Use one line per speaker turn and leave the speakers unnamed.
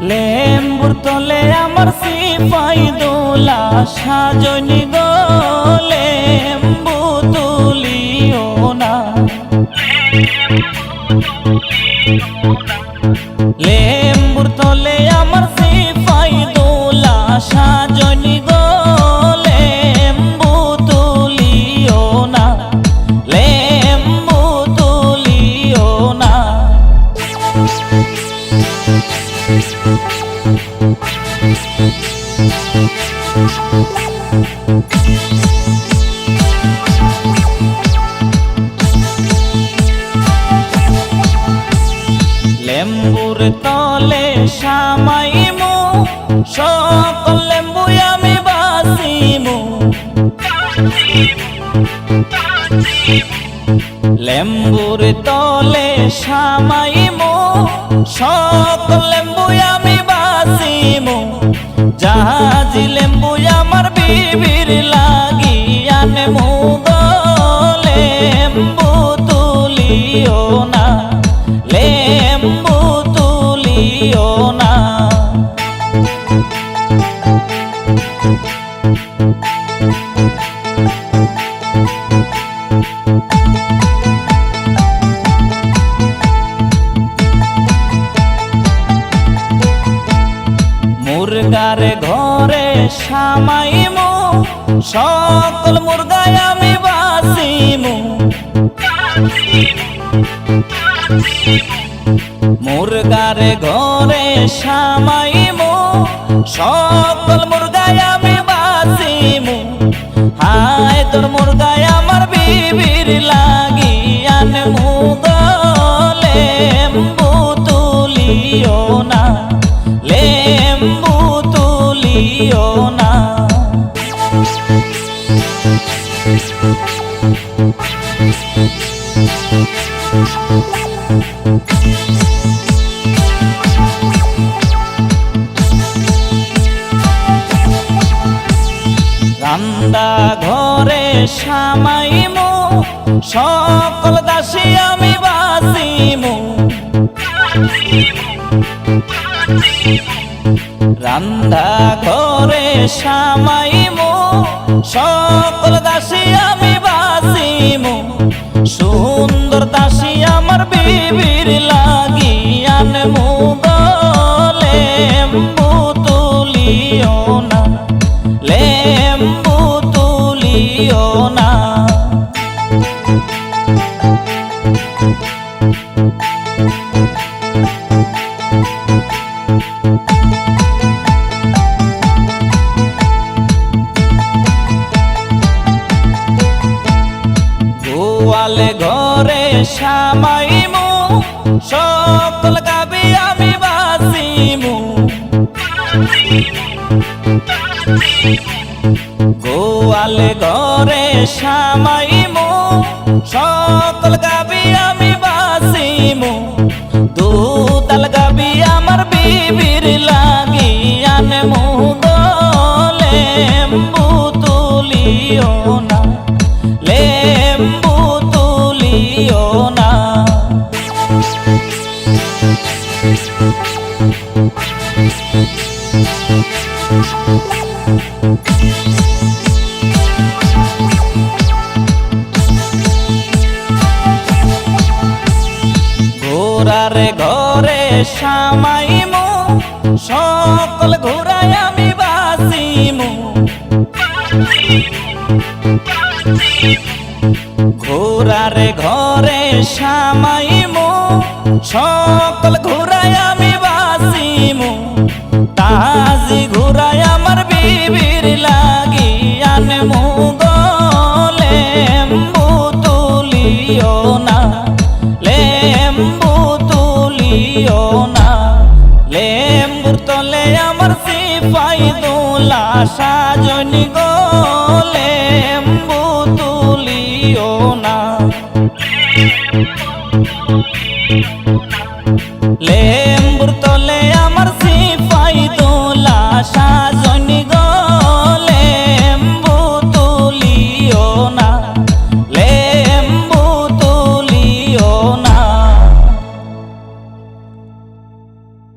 লেম্বুর তলে আমার সিপাই দোলা সাজনি গো লেম্বু তুলিও না। লেম্বুর তলে আমার সিপাই দোলা সাজনি গো লেম্বু তুলিও না, লেম্বু তুলিও না। লেম্বুর তলে সামাইমু সকল লেম্বু আমি বাসিমু। লেম্বুর তলে সামাইমু সকল লেম্বু আমি বাসিমু। জাহাজি লেম্বু আমার বিবির লাগি আনমু গো লেম্বু তুলিও না, লেম্বু তুলিও না। মুরগার ঘরে সামাইমু সকল মুরগায় আমি বাসিমু। মুরগার ঘরে সামাইমু সকল মুরগায় আমি বাসিমু। হায় তোর মুরগায় আমার বিবির লাগি আনমু গো লেম্বু তুলিও না, লেম্বু তুলিও না। রান্দা ঘরে সামাইমু সকল দাসী আমি বাসিমু। রান্দা ঘরে সামাইমু সকল দাসী আমি বাসিমু। সুন্দর দাসী আমার বিবির লাগি আনমু গো লেম্বু তুলিও না, লেম্বু তুলিও না। গোয়ালে ঘরে সামাইমু সকল গাবি আমি বাসিমু। গোয়ালে ঘরে সামাইমু সকল গাবি আমি বাসিমু। দুতাল গাবি আমার বিবির লাগি আনমু গো লেম্বু তুলিও না, লেম্বু তুলিও না। ঘোড়ার ঘরে সামাইমু সকল ঘোড়ায় আমি বাসিমু। ঘোড়ার ঘরে সামাইমু সকল ঘোড়ায় আমি বাসিমু। তাজি ঘোড়ায় আমার বিবির লাগি আনমু গো লেম্বু তুলিও না, লেম্বু তুলিও না। লেম্বুর তলে আমার সিপাই দোলা সাজনি গো লেম্বু তুলিও না, লেম্বুর